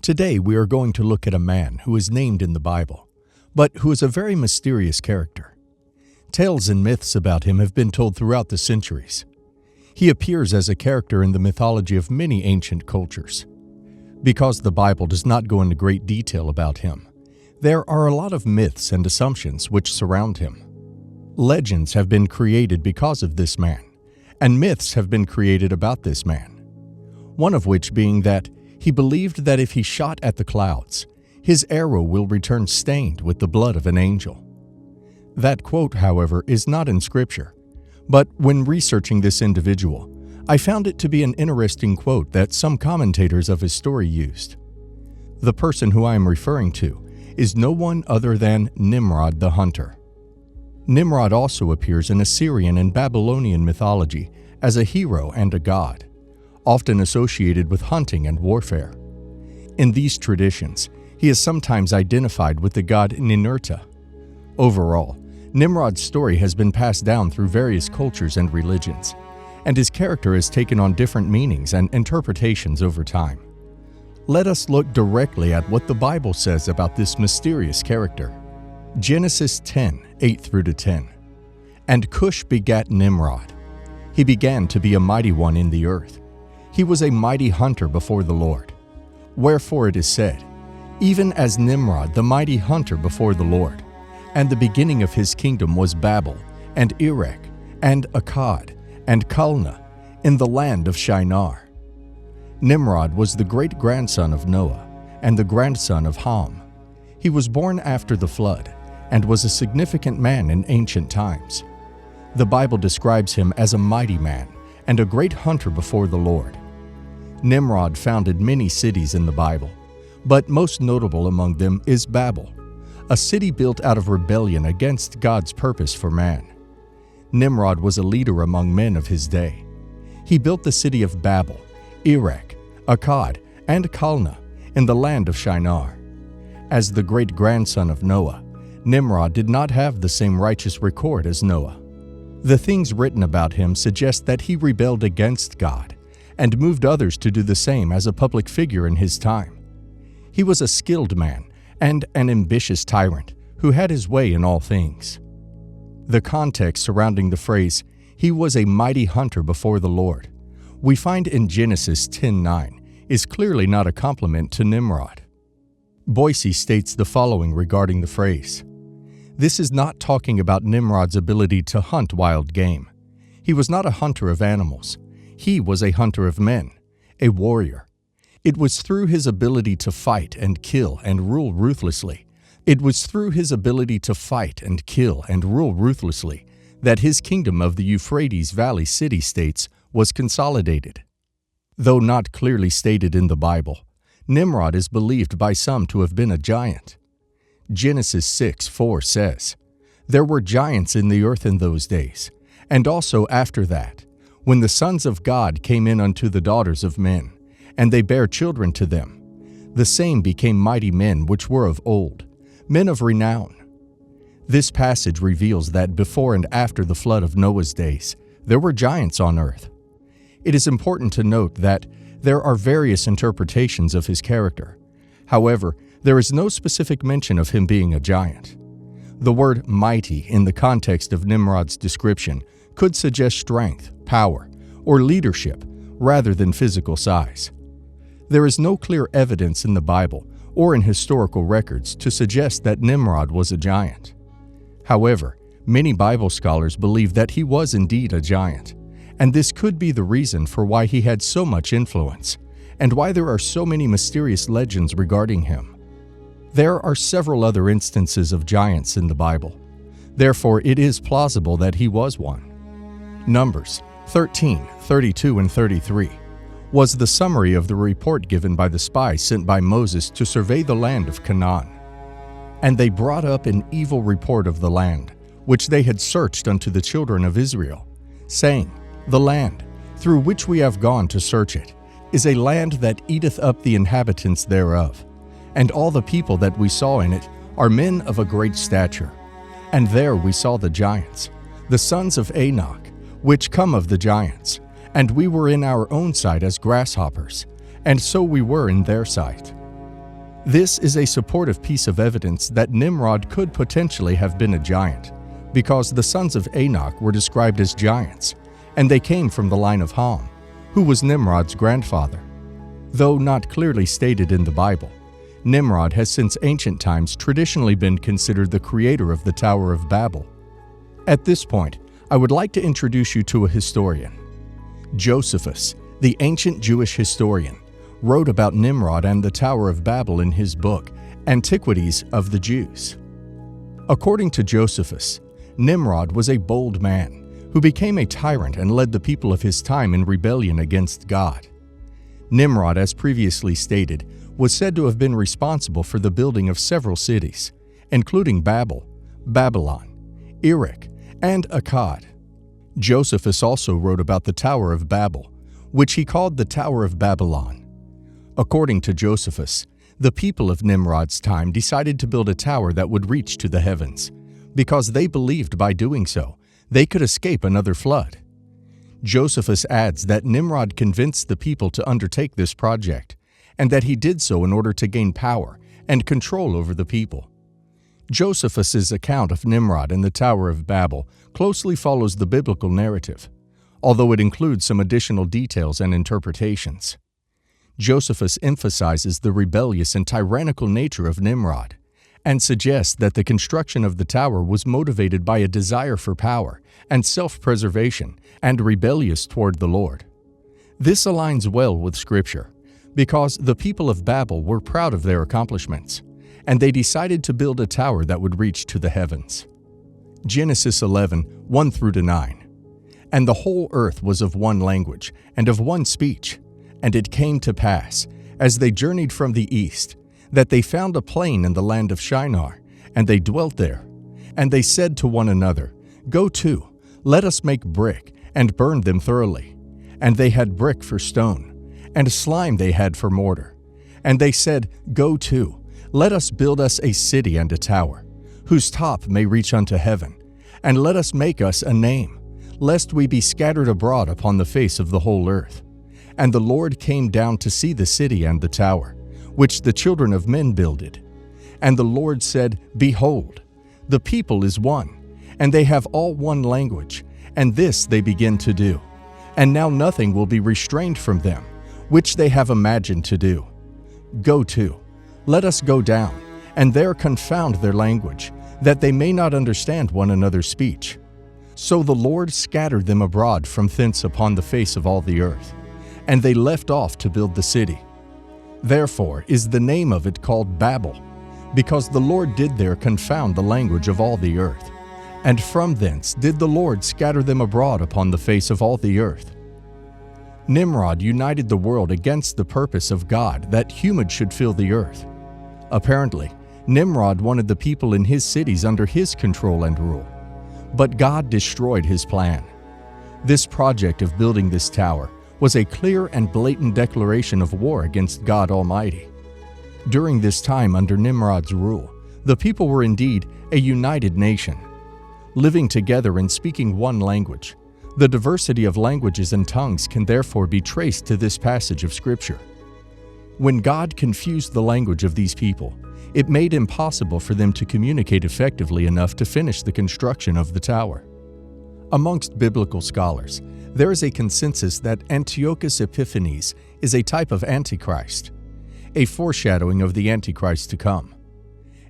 Today we are going to look at a man who is named in the Bible, but who is a very mysterious character. Tales and myths about him have been told throughout the centuries. He appears as a character in the mythology of many ancient cultures. Because the Bible does not go into great detail about him, there are a lot of myths and assumptions which surround him. Legends have been created because of this man, and myths have been created about this man. One of which being that he believed that if he shot at the clouds, his arrow will return stained with the blood of an angel. That quote, however, is not in Scripture, but when researching this individual, I found it to be an interesting quote that some commentators of his story used. The person who I am referring to is no one other than Nimrod the hunter. Nimrod also appears in Assyrian and Babylonian mythology as a hero and a god, often associated with hunting and warfare. In these traditions, he is sometimes identified with the god Ninurta. Overall, Nimrod's story has been passed down through various cultures and religions, and his character has taken on different meanings and interpretations over time. Let us look directly at what the Bible says about this mysterious character. Genesis 10, 8-10. And Cush begat Nimrod. He began to be a mighty one in the earth. He was a mighty hunter before the Lord. Wherefore it is said, even as Nimrod the mighty hunter before the Lord. And the beginning of his kingdom was Babel, and Erech, and Akkad, and Calneh, in the land of Shinar. Nimrod was the great-grandson of Noah, and the grandson of Ham. He was born after the flood, and was a significant man in ancient times. The Bible describes him as a mighty man, and a great hunter before the Lord. Nimrod founded many cities in the Bible, but most notable among them is Babel, a city built out of rebellion against God's purpose for man. Nimrod was a leader among men of his day. He built the city of Babel, Erech, Akkad, and Calneh in the land of Shinar. As the great-grandson of Noah, Nimrod did not have the same righteous record as Noah. The things written about him suggest that he rebelled against God and moved others to do the same as a public figure in his time. He was a skilled man and an ambitious tyrant who had his way in all things. The context surrounding the phrase, "he was a mighty hunter before the Lord," we find in Genesis 10:9, is clearly not a compliment to Nimrod. Boise states the following regarding the phrase. This is not talking about Nimrod's ability to hunt wild game. He was not a hunter of animals. He was a hunter of men, a warrior. It was through his ability to fight and kill and rule ruthlessly. It was through his ability to fight and kill and rule ruthlessly that his kingdom of the Euphrates Valley city-states was consolidated. Though not clearly stated in the Bible, Nimrod is believed by some to have been a giant. Genesis 6:4 says, "There were giants in the earth in those days, and also after that, when the sons of God came in unto the daughters of men, and they bare children to them. The same became mighty men which were of old, men of renown." This passage reveals that before and after the flood of Noah's days, there were giants on earth. It is important to note that there are various interpretations of his character. However, there is no specific mention of him being a giant. The word mighty in the context of Nimrod's description could suggest strength, power, or leadership rather than physical size. There is no clear evidence in the Bible or in historical records to suggest that Nimrod was a giant. However, many Bible scholars believe that he was indeed a giant, and this could be the reason for why he had so much influence and why there are so many mysterious legends regarding him. There are several other instances of giants in the Bible. Therefore, it is plausible that he was one. Numbers 13, 32, and 33 was the summary of the report given by the spies sent by Moses to survey the land of Canaan. And they brought up an evil report of the land, which they had searched unto the children of Israel, saying, The land, through which we have gone to search it, is a land that eateth up the inhabitants thereof. And all the people that we saw in it are men of a great stature. And there we saw the giants, the sons of Anak, which come of the giants. And we were in our own sight as grasshoppers, and so we were in their sight. This is a supportive piece of evidence that Nimrod could potentially have been a giant, because the sons of Enoch were described as giants, and they came from the line of Ham, who was Nimrod's grandfather. Though not clearly stated in the Bible, Nimrod has since ancient times traditionally been considered the creator of the Tower of Babel. At this point, I would like to introduce you to a historian. Josephus, the ancient Jewish historian, wrote about Nimrod and the Tower of Babel in his book, Antiquities of the Jews. According to Josephus, Nimrod was a bold man who became a tyrant and led the people of his time in rebellion against God. Nimrod, as previously stated, was said to have been responsible for the building of several cities, including Babel, Babylon, Erech, and Akkad. Josephus also wrote about the Tower of Babel, which he called the Tower of Babylon. According to Josephus, the people of Nimrod's time decided to build a tower that would reach to the heavens, because they believed by doing so, they could escape another flood. Josephus adds that Nimrod convinced the people to undertake this project, and that he did so in order to gain power and control over the people. Josephus's account of Nimrod and the Tower of Babel closely follows the biblical narrative, although it includes some additional details and interpretations. Josephus emphasizes the rebellious and tyrannical nature of Nimrod, and suggests that the construction of the tower was motivated by a desire for power and self-preservation and rebellious toward the Lord. This aligns well with Scripture, because the people of Babel were proud of their accomplishments, and they decided to build a tower that would reach to the heavens. Genesis 11, 1-9. And the whole earth was of one language and of one speech. And it came to pass, as they journeyed from the east, that they found a plain in the land of Shinar, and they dwelt there. And they said to one another, Go to, let us make brick, and burn them thoroughly. And they had brick for stone, and slime they had for mortar. And they said, Go to, let us build us a city and a tower, whose top may reach unto heaven, and let us make us a name, lest we be scattered abroad upon the face of the whole earth. And the Lord came down to see the city and the tower, which the children of men builded. And the Lord said, Behold, the people is one, and they have all one language, and this they begin to do. And now nothing will be restrained from them, which they have imagined to do. Go to, let us go down, and there confound their language, that they may not understand one another's speech. So the Lord scattered them abroad from thence upon the face of all the earth. And they left off to build the city. Therefore is the name of it called Babel, because the Lord did there confound the language of all the earth. And from thence did the Lord scatter them abroad upon the face of all the earth. Nimrod united the world against the purpose of God that humans should fill the earth. Apparently, Nimrod wanted the people in his cities under his control and rule. But God destroyed his plan. This project of building this tower was a clear and blatant declaration of war against God Almighty. During this time under Nimrod's rule, the people were indeed a united nation. Living together and speaking one language, the diversity of languages and tongues can therefore be traced to this passage of Scripture. When God confused the language of these people, it made impossible for them to communicate effectively enough to finish the construction of the tower. Amongst biblical scholars, there is a consensus that Antiochus Epiphanes is a type of antichrist, a foreshadowing of the antichrist to come.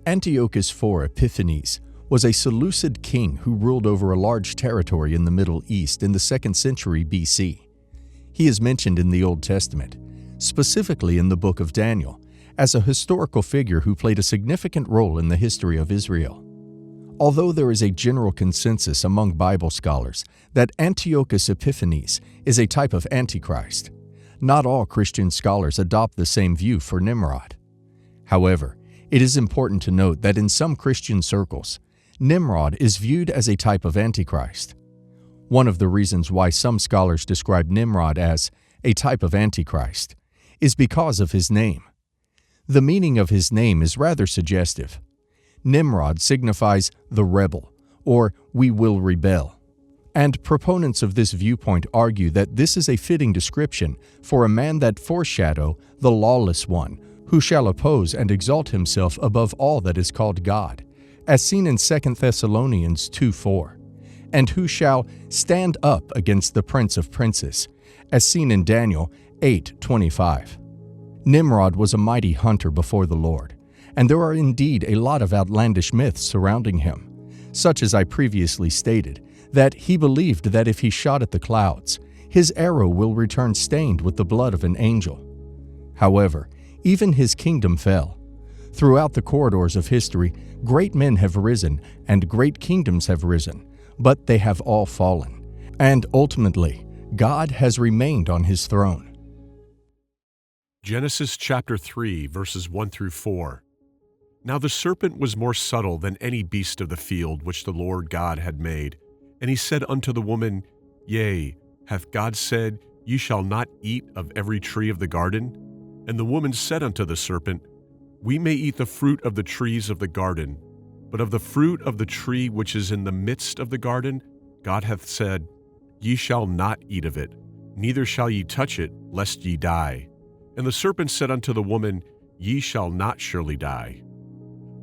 Antiochus IV Epiphanes was a Seleucid king who ruled over a large territory in the Middle East in the 2nd century BC. He is mentioned in the Old Testament, specifically in the book of Daniel, as a historical figure who played a significant role in the history of Israel. Although there is a general consensus among Bible scholars that Antiochus Epiphanes is a type of Antichrist, not all Christian scholars adopt the same view for Nimrod. However, it is important to note that in some Christian circles, Nimrod is viewed as a type of Antichrist. One of the reasons why some scholars describe Nimrod as a type of Antichrist is because of his name. The meaning of his name is rather suggestive. Nimrod signifies the rebel, or we will rebel. And proponents of this viewpoint argue that this is a fitting description for a man that foreshadow the lawless one, Who shall oppose and exalt himself above all that is called God, as seen in 2 Thessalonians 2:4? And who shall stand up against the Prince of Princes, as seen in Daniel 8:25? Nimrod was a mighty hunter before the Lord, and there are indeed a lot of outlandish myths surrounding him, such as I previously stated, that he believed that if he shot at the clouds, his arrow will return stained with the blood of an angel. However, even his kingdom fell. Throughout the corridors of history, great men have risen and great kingdoms have risen, but they have all fallen. And ultimately, God has remained on his throne. Genesis chapter 3, verses 1 through 4. Now the serpent was more subtle than any beast of the field which the Lord God had made. And he said unto the woman, Yea, hath God said, Ye shall not eat of every tree of the garden? And the woman said unto the serpent, We may eat the fruit of the trees of the garden, but of the fruit of the tree which is in the midst of the garden, God hath said, Ye shall not eat of it, neither shall ye touch it, lest ye die. And the serpent said unto the woman, Ye shall not surely die.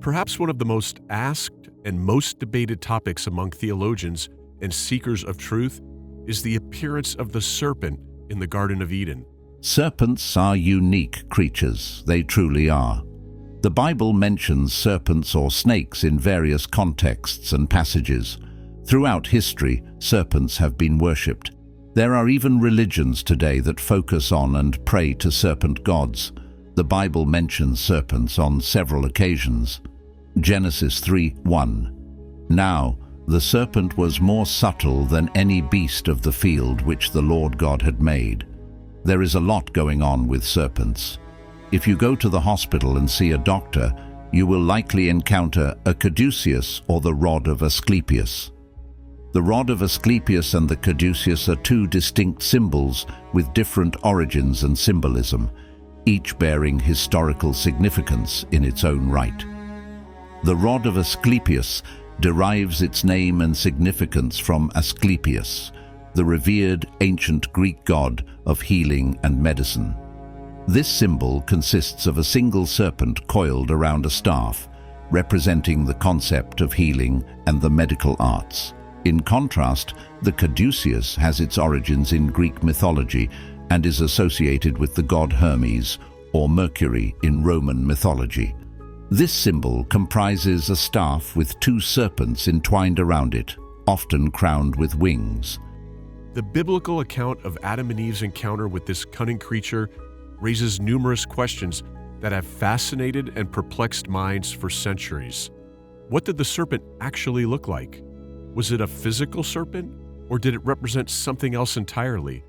Perhaps one of the most asked and most debated topics among theologians and seekers of truth is the appearance of the serpent in the Garden of Eden. Serpents are unique creatures, they truly are. The Bible mentions serpents or snakes in various contexts and passages. Throughout history, serpents have been worshipped. There are even religions today that focus on and pray to serpent gods. The Bible mentions serpents on several occasions. Genesis 3:1. Now, the serpent was more subtle than any beast of the field which the Lord God had made. There is a lot going on with serpents. If you go to the hospital and see a doctor, you will likely encounter a caduceus or the rod of Asclepius. The rod of Asclepius and the caduceus are two distinct symbols with different origins and symbolism, each bearing historical significance in its own right. The rod of Asclepius derives its name and significance from Asclepius, the revered ancient Greek god of healing and medicine. This symbol consists of a single serpent coiled around a staff, representing the concept of healing and the medical arts. In contrast, the caduceus has its origins in Greek mythology and is associated with the god Hermes, or Mercury in Roman mythology. This symbol comprises a staff with two serpents entwined around it, often crowned with wings. The biblical account of Adam and Eve's encounter with this cunning creature raises numerous questions that have fascinated and perplexed minds for centuries. What did the serpent actually look like? Was it a physical serpent, or did it represent something else entirely?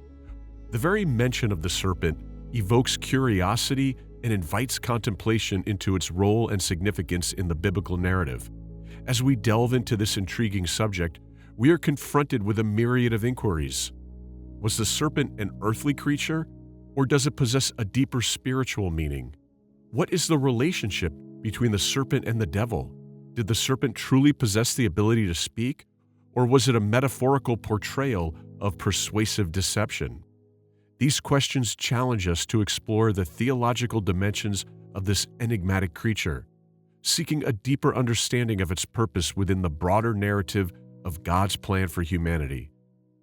The very mention of the serpent evokes curiosity and invites contemplation into its role and significance in the biblical narrative. As we delve into this intriguing subject, we are confronted with a myriad of inquiries. Was the serpent an earthly creature, or does it possess a deeper spiritual meaning? What is the relationship between the serpent and the devil? Did the serpent truly possess the ability to speak, or was it a metaphorical portrayal of persuasive deception? These questions challenge us to explore the theological dimensions of this enigmatic creature, seeking a deeper understanding of its purpose within the broader narrative of God's plan for humanity.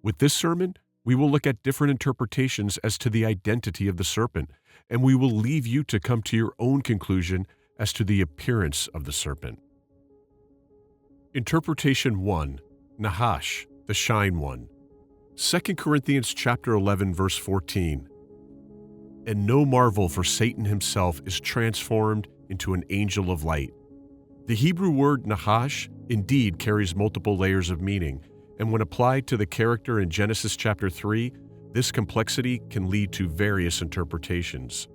With this sermon, we will look at different interpretations as to the identity of the serpent, and we will leave you to come to your own conclusion as to the appearance of the serpent. Interpretation 1. Nahash, the Shine One. 2 Corinthians chapter 11, verse 14. And no marvel, for Satan himself is transformed into an angel of light. The Hebrew word nahash indeed carries multiple layers of meaning, and when applied to the character in Genesis chapter 3, this complexity can lead to various interpretations.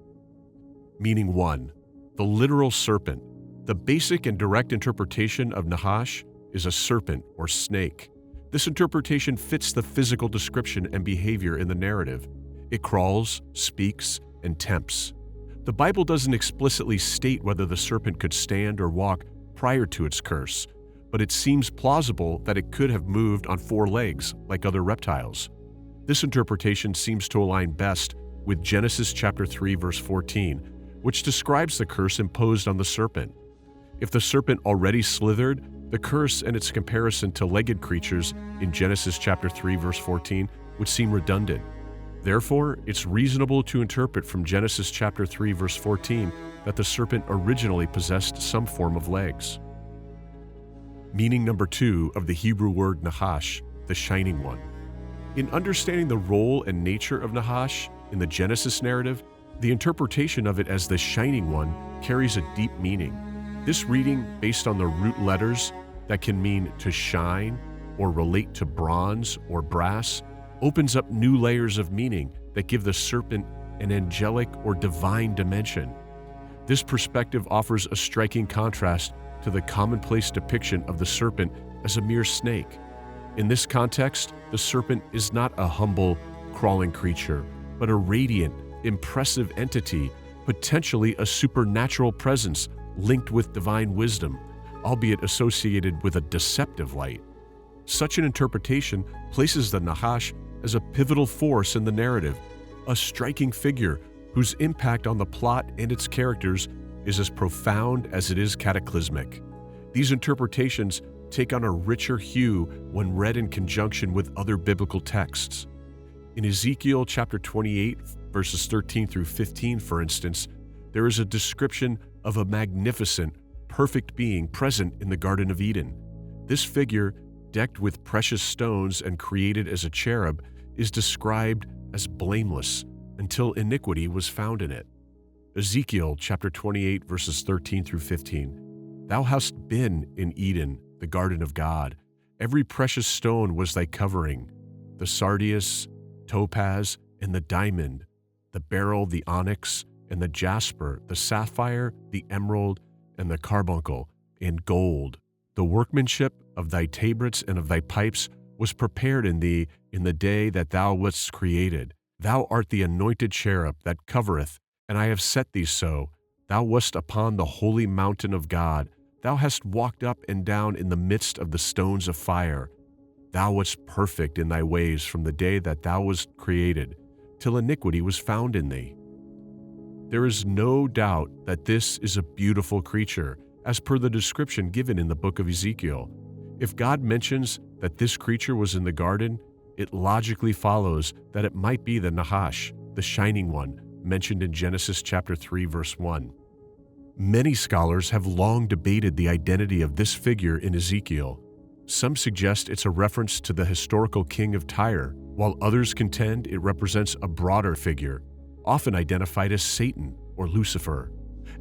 Meaning 1. The literal serpent. The basic and direct interpretation of nahash is a serpent or snake. This interpretation fits the physical description and behavior in the narrative. It crawls, speaks, and tempts. The Bible doesn't explicitly state whether the serpent could stand or walk prior to its curse, but it seems plausible that it could have moved on 4 legs like other reptiles. This interpretation seems to align best with Genesis chapter 3 verse 14, which describes the curse imposed on the serpent. If the serpent already slithered, the curse and its comparison to legged creatures in Genesis chapter 3 verse 14 would seem redundant. Therefore, it's reasonable to interpret from Genesis chapter 3 verse 14 that the serpent originally possessed some form of legs. Meaning number 2 of the Hebrew word nahash, the shining one. In understanding the role and nature of nahash in the Genesis narrative, the interpretation of it as the shining one carries a deep meaning. This reading, based on the root letters that can mean to shine or relate to bronze or brass, opens up new layers of meaning that give the serpent an angelic or divine dimension. This perspective offers a striking contrast to the commonplace depiction of the serpent as a mere snake. In this context, the serpent is not a humble, crawling creature, but a radiant, impressive entity, potentially a supernatural presence linked with divine wisdom, albeit associated with a deceptive light. Such an interpretation places the nahash as a pivotal force in the narrative, a striking figure whose impact on the plot and its characters is as profound as it is cataclysmic. These interpretations take on a richer hue when read in conjunction with other biblical texts. In Ezekiel chapter 28, verses 13 through 15, for instance, there is a description of a magnificent, perfect being present in the Garden of Eden. This figure, decked with precious stones and created as a cherub, is described as blameless until iniquity was found in it. Ezekiel chapter 28, verses 13 through 15. Thou hast been in Eden, the garden of God. Every precious stone was thy covering, the sardius, topaz, and the diamond, the beryl, the onyx, and the jasper, the sapphire, the emerald, and the carbuncle, and gold. The workmanship of thy tabrets and of thy pipes was prepared in thee in the day that thou wast created. Thou art the anointed cherub that covereth, and I have set thee so. Thou wast upon the holy mountain of God. Thou hast walked up and down in the midst of the stones of fire. Thou wast perfect in thy ways from the day that thou wast created, till iniquity was found in thee. There is no doubt that this is a beautiful creature, as per the description given in the book of Ezekiel. If God mentions that this creature was in the garden, it logically follows that it might be the nahash, the shining one, mentioned in Genesis chapter 3, verse 1. Many scholars have long debated the identity of this figure in Ezekiel. Some suggest it's a reference to the historical king of Tyre, while others contend it represents a broader figure, often identified as Satan or Lucifer.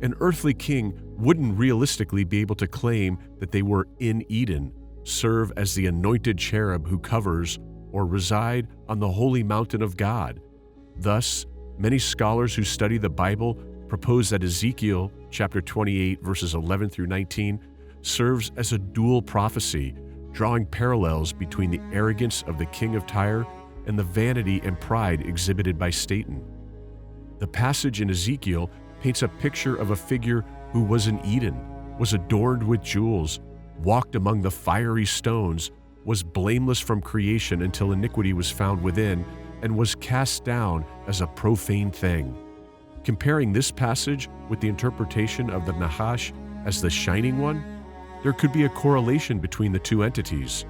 An earthly king wouldn't realistically be able to claim that they were in Eden, serve as the anointed cherub who covers, or reside on the holy mountain of God. Thus, many scholars who study the Bible propose that Ezekiel chapter 28 verses 11 through 19 serves as a dual prophecy, drawing parallels between the arrogance of the king of Tyre and the vanity and pride exhibited by Satan. The passage in Ezekiel paints a picture of a figure who was in Eden, was adorned with jewels, walked among the fiery stones, was blameless from creation until iniquity was found within, and was cast down as a profane thing. Comparing this passage with the interpretation of the nahash as the shining one, there could be a correlation between the two entities.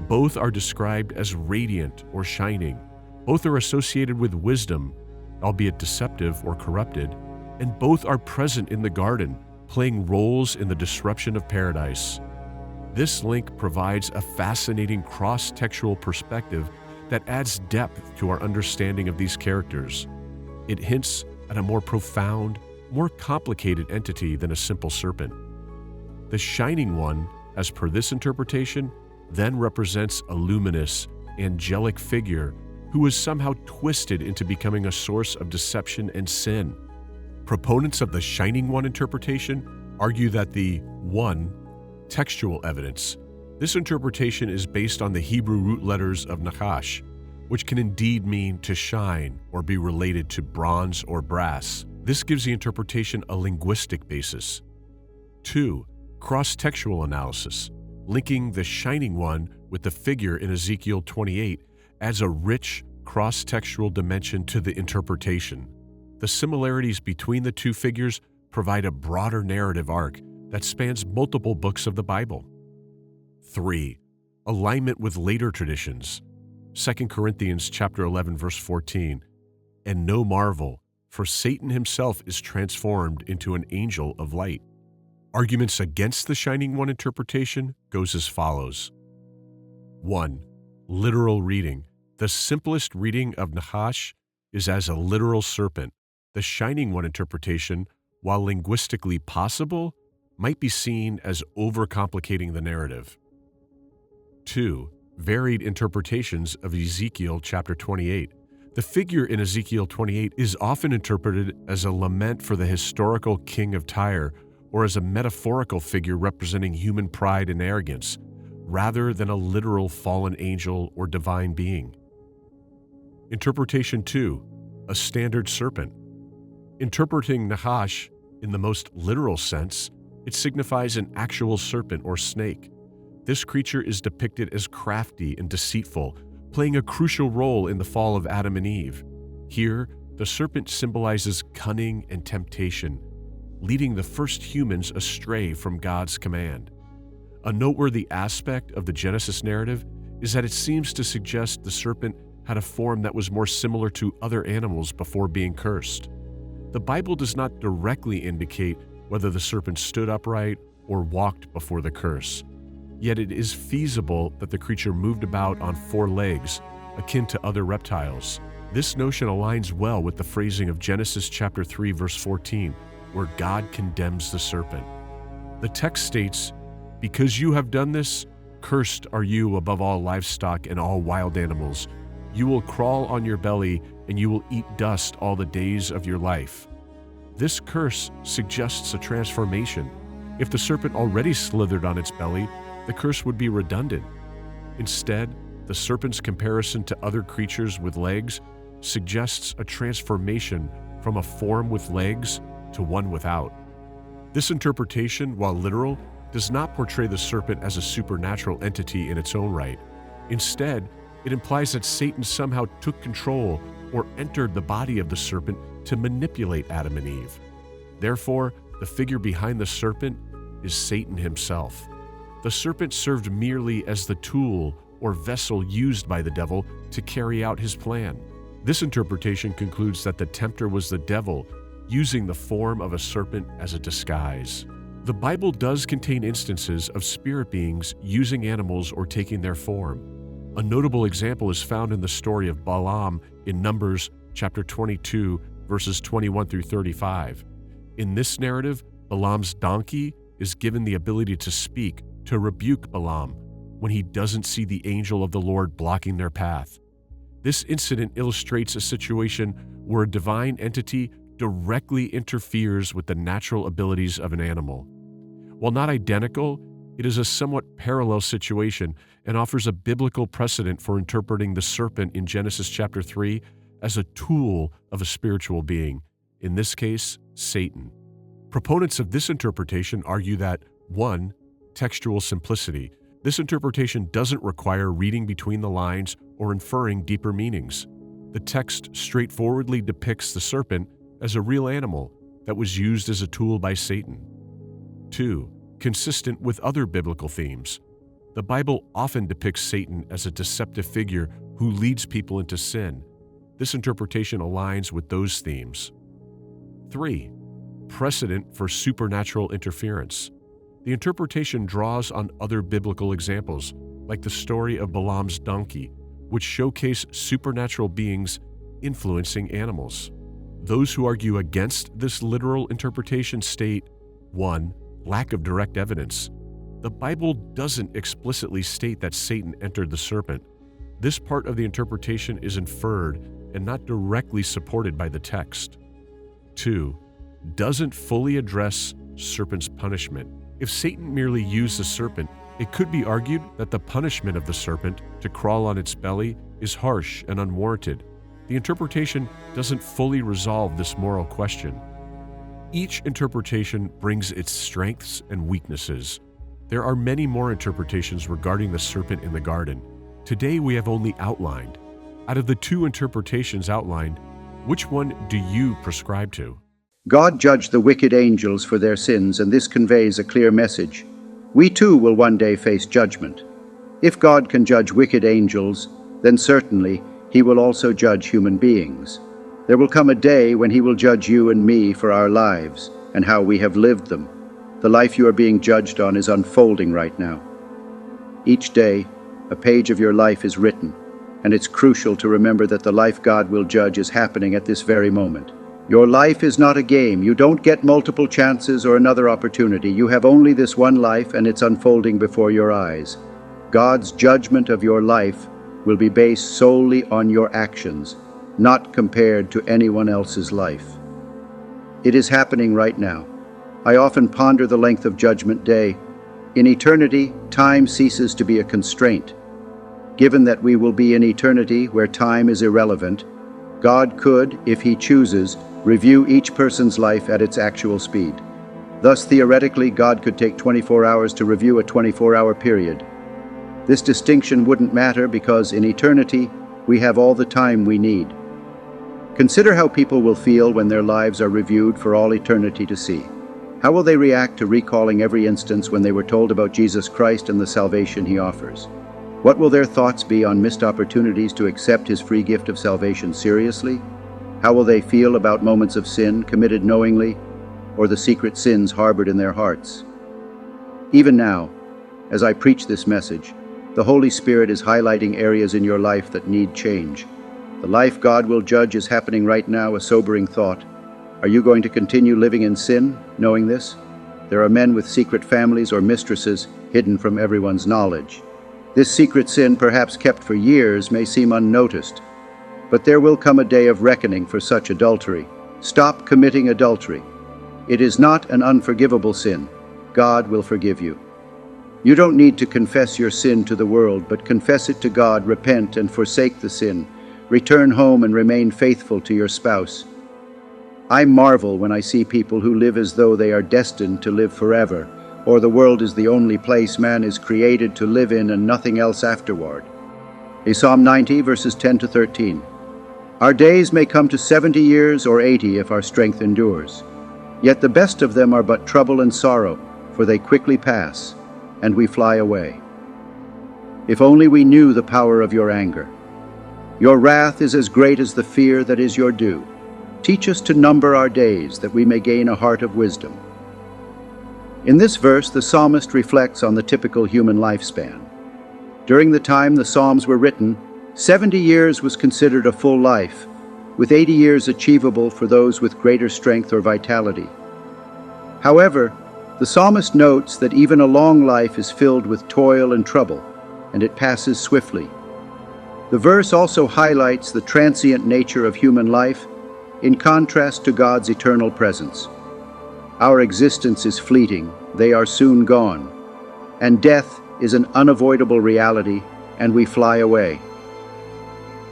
Both are described as radiant or shining. Both are associated with wisdom, albeit deceptive or corrupted, and both are present in the garden, playing roles in the disruption of paradise. This link provides a fascinating cross-textual perspective that adds depth to our understanding of these characters. It hints at a more profound, more complicated entity than a simple serpent. The Shining One, as per this interpretation, then represents a luminous, angelic figure who is somehow twisted into becoming a source of deception and sin. Proponents of the Shining One interpretation argue that the one textual evidence. This interpretation is based on the Hebrew root letters of nahash, which can indeed mean to shine or be related to bronze or brass. This gives the interpretation a linguistic basis. 2. Cross-textual analysis. Linking the Shining One with the figure in Ezekiel 28 adds a rich cross-textual dimension to the interpretation. The similarities between the two figures provide a broader narrative arc that spans multiple books of the Bible. 3. Alignment with later traditions. 2 Corinthians chapter 11, verse 14. And no marvel, for Satan himself is transformed into an angel of light. Arguments against the Shining One interpretation goes as follows. 1. Literal reading. The simplest reading of nahash is as a literal serpent. The Shining One interpretation, while linguistically possible, might be seen as overcomplicating the narrative. 2. Varied interpretations of Ezekiel chapter 28. The figure in Ezekiel 28 is often interpreted as a lament for the historical king of Tyre or as a metaphorical figure representing human pride and arrogance, rather than a literal fallen angel or divine being. Interpretation 2. A standard serpent. Interpreting nahash in the most literal sense, it signifies an actual serpent or snake. This creature is depicted as crafty and deceitful, playing a crucial role in the fall of Adam and Eve. Here, the serpent symbolizes cunning and temptation, leading the first humans astray from God's command. A noteworthy aspect of the Genesis narrative is that it seems to suggest the serpent had a form that was more similar to other animals before being cursed. The Bible does not directly indicate whether the serpent stood upright or walked before the curse. Yet it is feasible that the creature moved about on 4 legs, akin to other reptiles. This notion aligns well with the phrasing of Genesis chapter 3, verse 14, where God condemns the serpent. The text states, "Because you have done this, cursed are you above all livestock and all wild animals. You will crawl on your belly, and you will eat dust all the days of your life." This curse suggests a transformation. If the serpent already slithered on its belly, the curse would be redundant. Instead, the serpent's comparison to other creatures with legs suggests a transformation from a form with legs to one without. This interpretation, while literal, does not portray the serpent as a supernatural entity in its own right. Instead, it implies that Satan somehow took control or entered the body of the serpent to manipulate Adam and Eve. Therefore, the figure behind the serpent is Satan himself. The serpent served merely as the tool or vessel used by the devil to carry out his plan. This interpretation concludes that the tempter was the devil, using the form of a serpent as a disguise. The Bible does contain instances of spirit beings using animals or taking their form. A notable example is found in the story of Balaam in Numbers chapter 22, verses 21 through 35. In this narrative, Balaam's donkey is given the ability to speak, to rebuke Balaam when he doesn't see the angel of the Lord blocking their path. This incident illustrates a situation where a divine entity directly interferes with the natural abilities of an animal. While not identical, it is a somewhat parallel situation and offers a biblical precedent for interpreting the serpent in Genesis chapter 3 as a tool of a spiritual being, in this case, Satan. Proponents of this interpretation argue that 1. Textual simplicity. This interpretation doesn't require reading between the lines or inferring deeper meanings. The text straightforwardly depicts the serpent as a real animal that was used as a tool by Satan. 2. Consistent with other biblical themes. The Bible often depicts Satan as a deceptive figure who leads people into sin. This interpretation aligns with those themes. 3. Precedent for supernatural interference. The interpretation draws on other biblical examples, like the story of Balaam's donkey, which showcase supernatural beings influencing animals. Those who argue against this literal interpretation state, 1. Lack of direct evidence. The Bible doesn't explicitly state that Satan entered the serpent. This part of the interpretation is inferred and not directly supported by the text. 2. Doesn't fully address serpent's punishment. If Satan merely used the serpent, it could be argued that the punishment of the serpent to crawl on its belly is harsh and unwarranted. The interpretation doesn't fully resolve this moral question. Each interpretation brings its strengths and weaknesses. There are many more interpretations regarding the serpent in the garden. Today we have only outlined. Out of the 2 interpretations outlined, Which one do you prescribe to? God judged the wicked angels for their sins, and this conveys a clear message. We too will one day face judgment. If God can judge wicked angels, then certainly He will also judge human beings. There will come a day when He will judge you and me for our lives and how we have lived them. The life you are being judged on is unfolding right now. Each day, a page of your life is written, and it's crucial to remember that the life God will judge is happening at this very moment. Your life is not a game. You don't get multiple chances or another opportunity. You have only this one life, and it's unfolding before your eyes. God's judgment of your life will be based solely on your actions, not compared to anyone else's life. It is happening right now. I often ponder the length of Judgment Day. In eternity, time ceases to be a constraint. Given that we will be in eternity where time is irrelevant, God could, if He chooses, review each person's life at its actual speed. Thus, theoretically, God could take 24 hours to review a 24-hour period. This distinction wouldn't matter because in eternity, we have all the time we need. Consider how people will feel when their lives are reviewed for all eternity to see. How will they react to recalling every instance when they were told about Jesus Christ and the salvation He offers? What will their thoughts be on missed opportunities to accept His free gift of salvation seriously? How will they feel about moments of sin committed knowingly, or the secret sins harbored in their hearts? Even now, as I preach this message, the Holy Spirit is highlighting areas in your life that need change. The life God will judge is happening right now, a sobering thought. Are you going to continue living in sin, knowing this? There are men with secret families or mistresses hidden from everyone's knowledge. This secret sin, perhaps kept for years, may seem unnoticed, but there will come a day of reckoning for such adultery. Stop committing adultery. It is not an unforgivable sin. God will forgive you. You don't need to confess your sin to the world, but confess it to God, repent and forsake the sin. Return home and remain faithful to your spouse. I marvel when I see people who live as though they are destined to live forever, or the world is the only place man is created to live in and nothing else afterward. Psalm 90, verses 10 to 13. Our days may come to 70 years or 80 if our strength endures. Yet the best of them are but trouble and sorrow, for they quickly pass, and we fly away. If only we knew the power of your anger. Your wrath is as great as the fear that is your due. Teach us to number our days, that we may gain a heart of wisdom. In this verse, the psalmist reflects on the typical human lifespan. During the time the Psalms were written, 70 years was considered a full life, with 80 years achievable for those with greater strength or vitality. However, the psalmist notes that even a long life is filled with toil and trouble, and it passes swiftly. The verse also highlights the transient nature of human life in contrast to God's eternal presence. Our existence is fleeting, they are soon gone, and death is an unavoidable reality, and we fly away.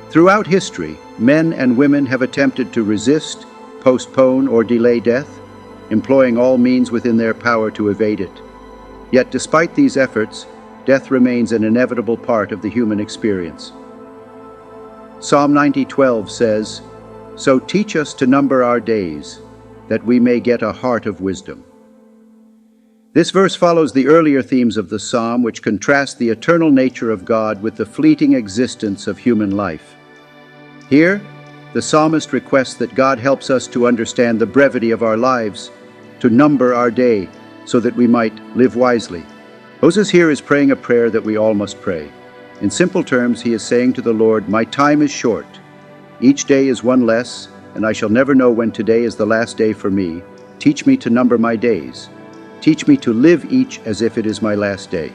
Throughout history, men and women have attempted to resist, postpone, or delay death, employing all means within their power to evade it. Yet despite these efforts, death remains an inevitable part of the human experience. Psalm 90:12 says, "So teach us to number our days, that we may get a heart of wisdom." This verse follows the earlier themes of the psalm, which contrast the eternal nature of God with the fleeting existence of human life. Here, the psalmist requests that God helps us to understand the brevity of our lives, to number our day, so that we might live wisely. Moses here is praying a prayer that we all must pray. In simple terms, he is saying to the Lord, "My time is short. Each day is one less, and I shall never know when today is the last day for me. Teach me to number my days. Teach me to live each as if it is my last day.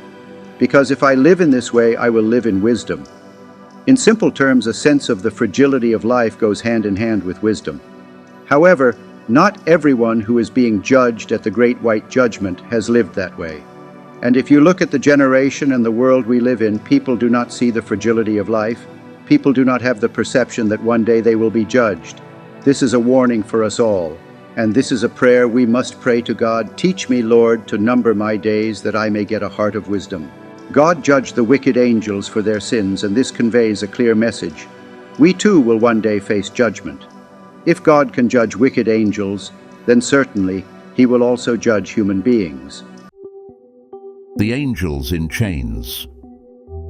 Because if I live in this way, I will live in wisdom." In simple terms, a sense of the fragility of life goes hand in hand with wisdom. However, not everyone who is being judged at the Great White Judgment has lived that way. And if you look at the generation and the world we live in, people do not see the fragility of life. People do not have the perception that one day they will be judged. This is a warning for us all, and this is a prayer we must pray to God. "Teach me, Lord, to number my days, that I may get a heart of wisdom." God judged the wicked angels for their sins, and this conveys a clear message. We too will one day face judgment. If God can judge wicked angels, then certainly he will also judge human beings. The angels in chains.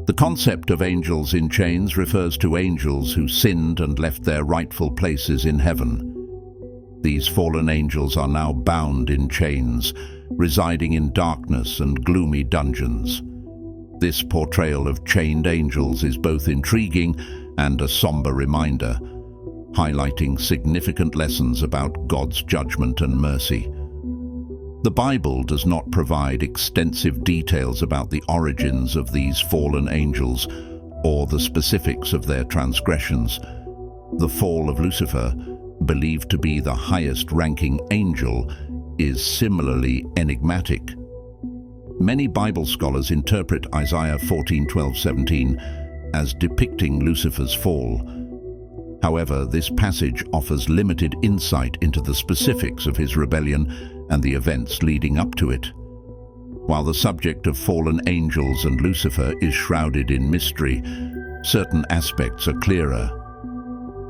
The concept of angels in chains refers to angels who sinned and left their rightful places in heaven. These fallen angels are now bound in chains, residing in darkness and gloomy dungeons. This portrayal of chained angels is both intriguing and a somber reminder, highlighting significant lessons about God's judgment and mercy. The Bible does not provide extensive details about the origins of these fallen angels or the specifics of their transgressions. The fall of Lucifer, believed to be the highest-ranking angel, is similarly enigmatic. Many Bible scholars interpret Isaiah 14:12-17 as depicting Lucifer's fall. However, this passage offers limited insight into the specifics of his rebellion and the events leading up to it. While the subject of fallen angels and Lucifer is shrouded in mystery, certain aspects are clearer.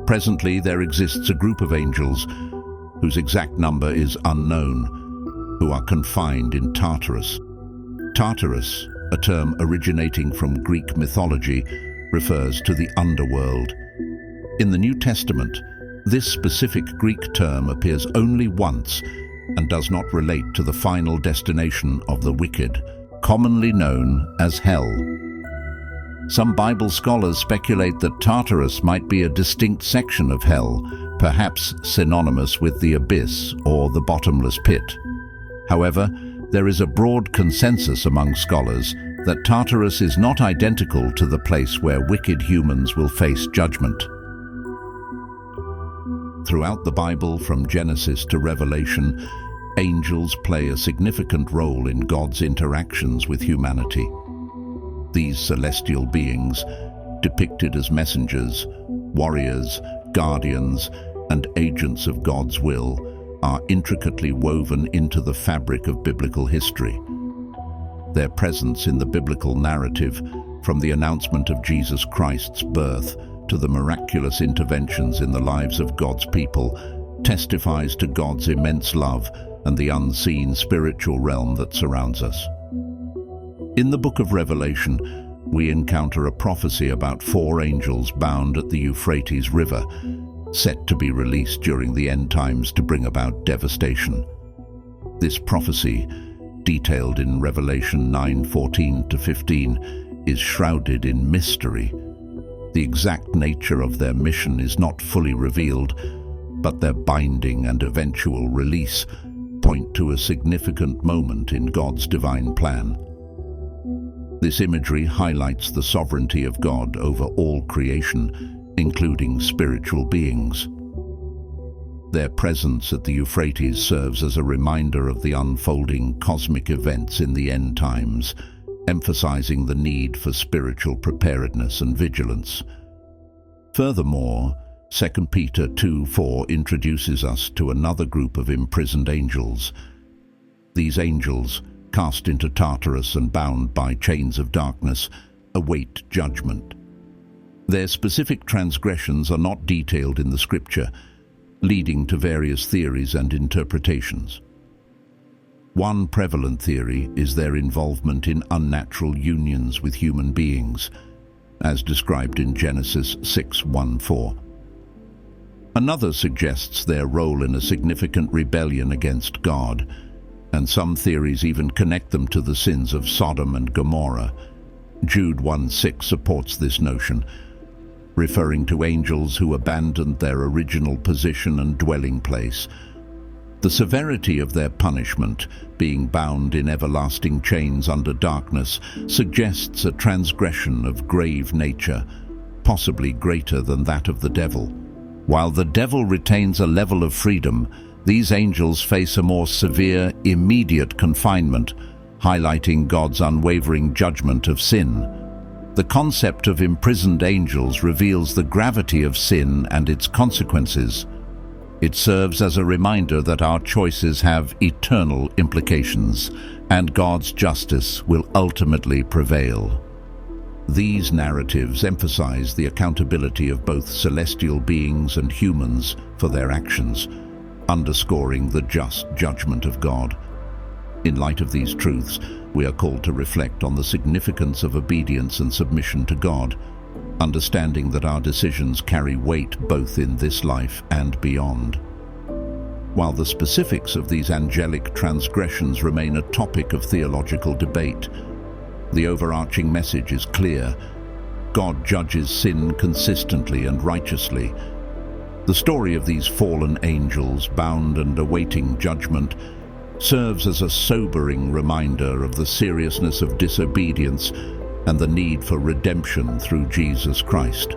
Presently, there exists a group of angels whose exact number is unknown, who are confined in Tartarus. Tartarus, a term originating from Greek mythology, refers to the underworld. In the New Testament, this specific Greek term appears only once and does not relate to the final destination of the wicked, commonly known as hell. Some Bible scholars speculate that Tartarus might be a distinct section of hell, perhaps synonymous with the abyss or the bottomless pit. However, there is a broad consensus among scholars that Tartarus is not identical to the place where wicked humans will face judgment. Throughout the Bible, from Genesis to Revelation, angels play a significant role in God's interactions with humanity. These celestial beings, depicted as messengers, warriors, guardians, and agents of God's will, are intricately woven into the fabric of biblical history. Their presence in the biblical narrative, from the announcement of Jesus Christ's birth to the miraculous interventions in the lives of God's people, testifies to God's immense love and the unseen spiritual realm that surrounds us. In the book of Revelation, we encounter a prophecy about 4 angels bound at the Euphrates River, set to be released during the end times to bring about devastation. This prophecy, detailed in Revelation 9:14-15, is shrouded in mystery. The exact nature of their mission is not fully revealed, but their binding and eventual release point to a significant moment in God's divine plan. This imagery highlights the sovereignty of God over all creation, including spiritual beings. Their presence at the Euphrates serves as a reminder of the unfolding cosmic events in the end times, emphasizing the need for spiritual preparedness and vigilance. Furthermore, 2 Peter 2:4 introduces us to another group of imprisoned angels. These angels, cast into Tartarus and bound by chains of darkness, await judgment. Their specific transgressions are not detailed in the scripture, leading to various theories and interpretations. One prevalent theory is their involvement in unnatural unions with human beings, as described in Genesis 6:1-4. Another suggests their role in a significant rebellion against God, and some theories even connect them to the sins of Sodom and Gomorrah. Jude 1:6 supports this notion, referring to angels who abandoned their original position and dwelling place. The severity of their punishment, being bound in everlasting chains under darkness, suggests a transgression of grave nature, possibly greater than that of the devil. While the devil retains a level of freedom, these angels face a more severe, immediate confinement, highlighting God's unwavering judgment of sin. The concept of imprisoned angels reveals the gravity of sin and its consequences. It serves as a reminder that our choices have eternal implications, and God's justice will ultimately prevail. These narratives emphasize the accountability of both celestial beings and humans for their actions, underscoring the just judgment of God. In light of these truths, we are called to reflect on the significance of obedience and submission to God, understanding that our decisions carry weight both in this life and beyond. While the specifics of these angelic transgressions remain a topic of theological debate, the overarching message is clear. God judges sin consistently and righteously. The story of these fallen angels, bound and awaiting judgment, serves as a sobering reminder of the seriousness of disobedience and the need for redemption through Jesus Christ.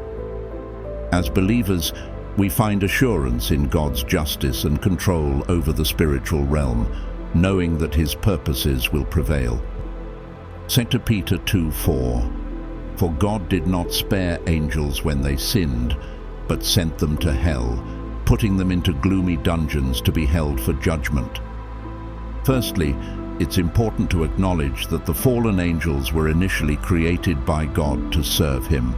As believers, we find assurance in God's justice and control over the spiritual realm, knowing that His purposes will prevail. 2 Peter 2:4, "For God did not spare angels when they sinned, but sent them to hell, putting them into gloomy dungeons to be held for judgment." Firstly, it's important to acknowledge that the fallen angels were initially created by God to serve Him.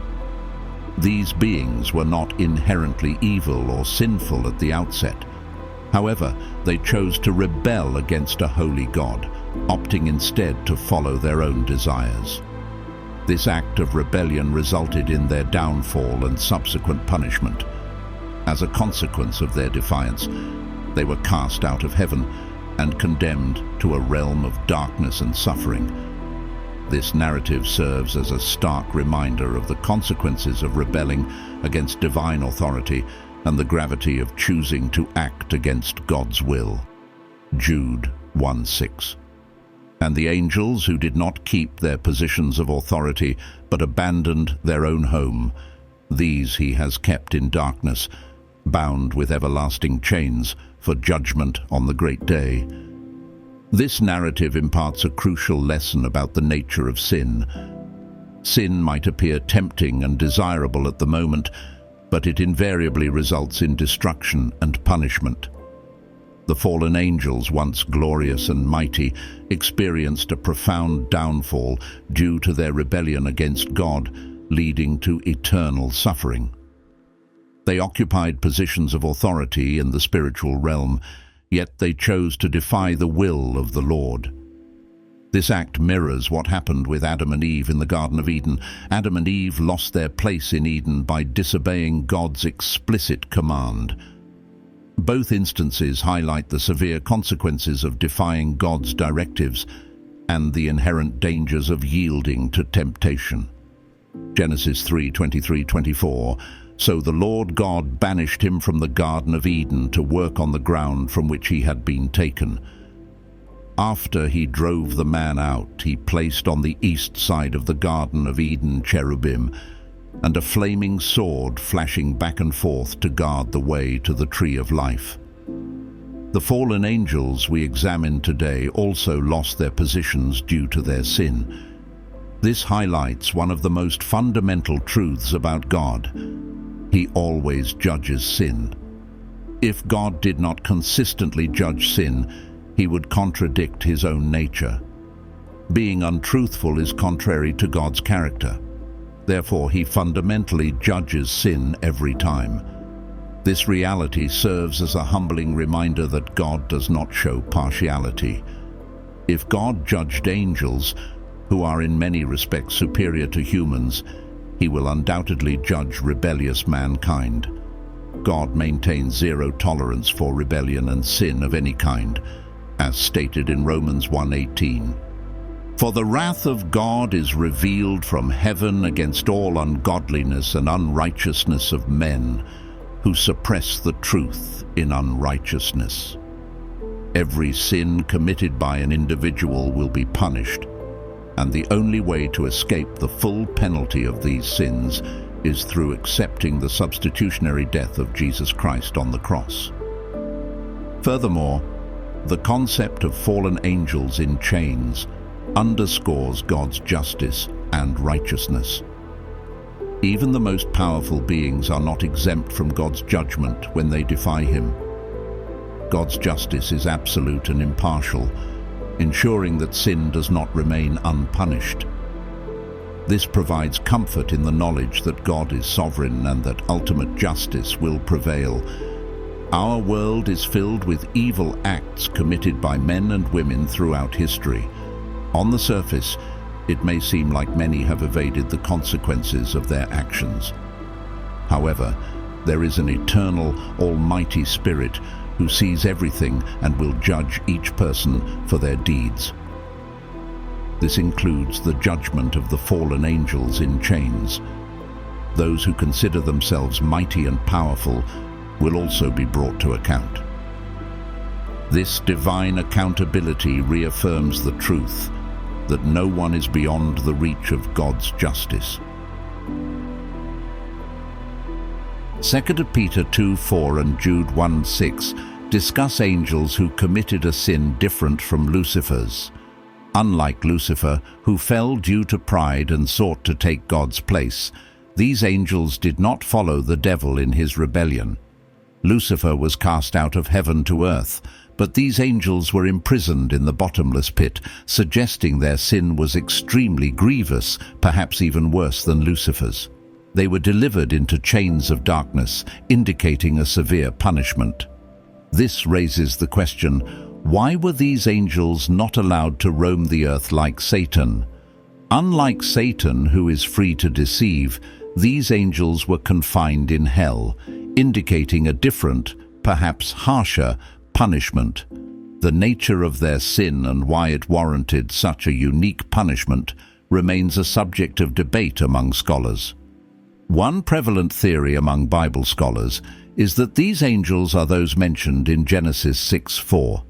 These beings were not inherently evil or sinful at the outset. However, they chose to rebel against a holy God, opting instead to follow their own desires. This act of rebellion resulted in their downfall and subsequent punishment. As a consequence of their defiance, they were cast out of heaven and condemned to a realm of darkness and suffering. This narrative serves as a stark reminder of the consequences of rebelling against divine authority and the gravity of choosing to act against God's will. Jude 1:6. "And the angels who did not keep their positions of authority but abandoned their own home, these He has kept in darkness, bound with everlasting chains for judgment on the great day." This narrative imparts a crucial lesson about the nature of sin. Sin might appear tempting and desirable at the moment, but it invariably results in destruction and punishment. The fallen angels, once glorious and mighty, experienced a profound downfall due to their rebellion against God, leading to eternal suffering. They occupied positions of authority in the spiritual realm, yet they chose to defy the will of the Lord. This act mirrors what happened with Adam and Eve in the Garden of Eden. Adam and Eve lost their place in Eden by disobeying God's explicit command. Both instances highlight the severe consequences of defying God's directives and the inherent dangers of yielding to temptation. Genesis 3:23-24. "So the Lord God banished him from the Garden of Eden to work on the ground from which he had been taken. After he drove the man out, he placed on the east side of the Garden of Eden cherubim, and a flaming sword flashing back and forth to guard the way to the tree of life." The fallen angels we examine today also lost their positions due to their sin. This highlights one of the most fundamental truths about God. He always judges sin. If God did not consistently judge sin, He would contradict His own nature. Being untruthful is contrary to God's character. Therefore, He fundamentally judges sin every time. This reality serves as a humbling reminder that God does not show partiality. If God judged angels, who are in many respects superior to humans, He will undoubtedly judge rebellious mankind. God maintains zero tolerance for rebellion and sin of any kind, as stated in Romans 1:18. "For the wrath of God is revealed from heaven against all ungodliness and unrighteousness of men, who suppress the truth in unrighteousness." Every sin committed by an individual will be punished, and the only way to escape the full penalty of these sins is through accepting the substitutionary death of Jesus Christ on the cross. Furthermore, the concept of fallen angels in chains underscores God's justice and righteousness. Even the most powerful beings are not exempt from God's judgment when they defy Him. God's justice is absolute and impartial, ensuring that sin does not remain unpunished. This provides comfort in the knowledge that God is sovereign and that ultimate justice will prevail. Our world is filled with evil acts committed by men and women throughout history. On the surface, it may seem like many have evaded the consequences of their actions. However, there is an eternal, almighty Spirit who sees everything and will judge each person for their deeds. This includes the judgment of the fallen angels in chains. Those who consider themselves mighty and powerful will also be brought to account. This divine accountability reaffirms the truth that no one is beyond the reach of God's justice. 2 Peter 2:4 and Jude 1:6 discuss angels who committed a sin different from Lucifer's. Unlike Lucifer, who fell due to pride and sought to take God's place, these angels did not follow the devil in his rebellion. Lucifer was cast out of heaven to earth, but these angels were imprisoned in the bottomless pit, suggesting their sin was extremely grievous, perhaps even worse than Lucifer's. They were delivered into chains of darkness, indicating a severe punishment. This raises the question, why were these angels not allowed to roam the earth like Satan? Unlike Satan, who is free to deceive, these angels were confined in hell, indicating a different, perhaps harsher, punishment. The nature of their sin and why it warranted such a unique punishment remains a subject of debate among scholars. One prevalent theory among Bible scholars is that these angels are those mentioned in Genesis 6:4.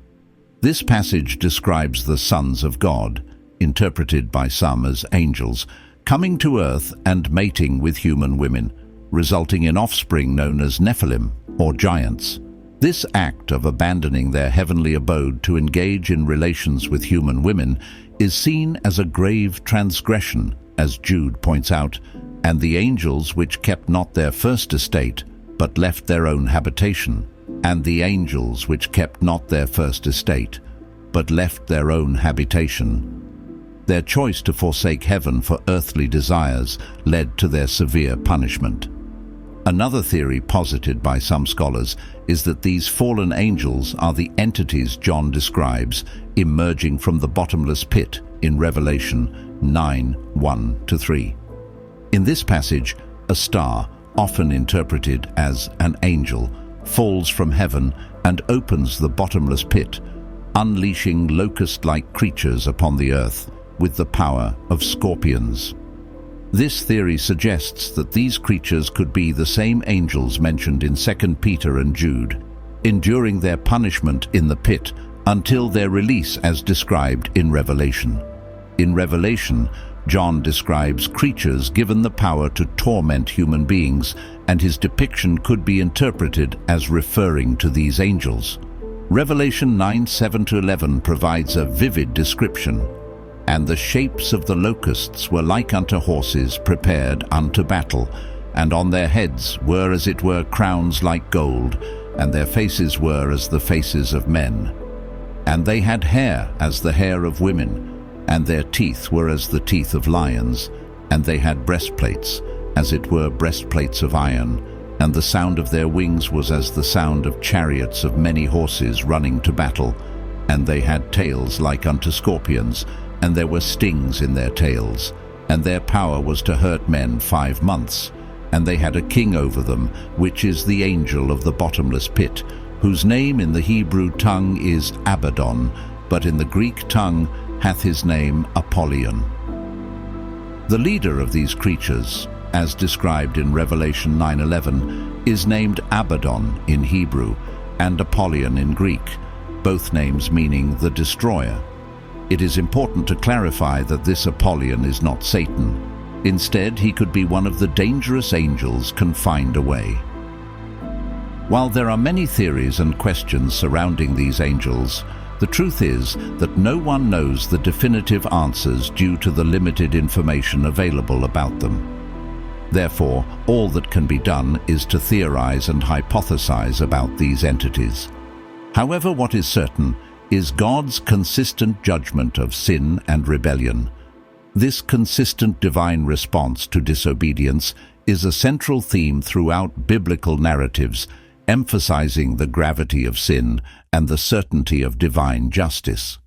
This passage describes the sons of God, interpreted by some as angels, coming to earth and mating with human women, resulting in offspring known as Nephilim, or giants. This act of abandoning their heavenly abode to engage in relations with human women is seen as a grave transgression, as Jude points out, and the angels which kept not their first estate, but left their own habitation, and the angels which kept not their first estate, but left their own habitation. Their choice to forsake heaven for earthly desires led to their severe punishment. Another theory posited by some scholars is that these fallen angels are the entities John describes emerging from the bottomless pit in Revelation 9:1-3. In this passage, a star, often interpreted as an angel, falls from heaven and opens the bottomless pit, unleashing locust-like creatures upon the earth with the power of scorpions. This theory suggests that these creatures could be the same angels mentioned in 2 Peter and Jude, enduring their punishment in the pit until their release as described in Revelation. In Revelation, John describes creatures given the power to torment human beings, and his depiction could be interpreted as referring to these angels. Revelation 9:7-11 provides a vivid description. And the shapes of the locusts were like unto horses prepared unto battle, and on their heads were as it were crowns like gold, and their faces were as the faces of men. And they had hair as the hair of women, and their teeth were as the teeth of lions, and they had breastplates, as it were breastplates of iron, and the sound of their wings was as the sound of chariots of many horses running to battle, and they had tails like unto scorpions, and there were stings in their tails, and their power was to hurt men 5 months, and they had a king over them, which is the angel of the bottomless pit, whose name in the Hebrew tongue is Abaddon, but in the Greek tongue hath his name Apollyon. The leader of these creatures, as described in Revelation 9:11, is named Abaddon in Hebrew and Apollyon in Greek, both names meaning the destroyer. It is important to clarify that this Apollyon is not Satan. Instead, he could be one of the dangerous angels confined away. While there are many theories and questions surrounding these angels, the truth is that no one knows the definitive answers due to the limited information available about them. Therefore, all that can be done is to theorize and hypothesize about these entities. However, what is certain is God's consistent judgment of sin and rebellion. This consistent divine response to disobedience is a central theme throughout biblical narratives, emphasizing the gravity of sin and the certainty of divine justice.